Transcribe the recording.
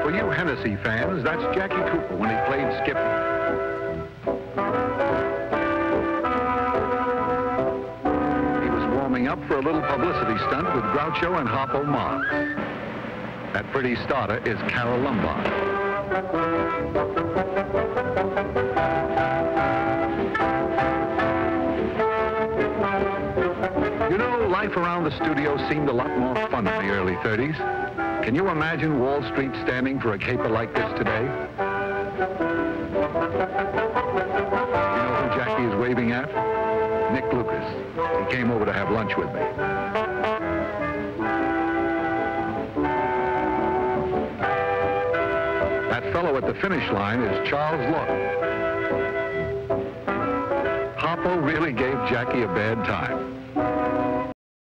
For you Hennessy fans, that's Jackie Cooper when he played Skippy. He was warming up for a little publicity stunt with Groucho and Harpo Marx. That pretty starter is Carole Lombard. You know, life around the studio seemed a lot more fun in the early 30s. Can you imagine Wall Street standing for a caper like this today? You know who Jackie is waving at? Nick Lucas. He came over to have lunch with me. That fellow at the finish line is Charles Laughton. Harpo really gave Jackie a bad time.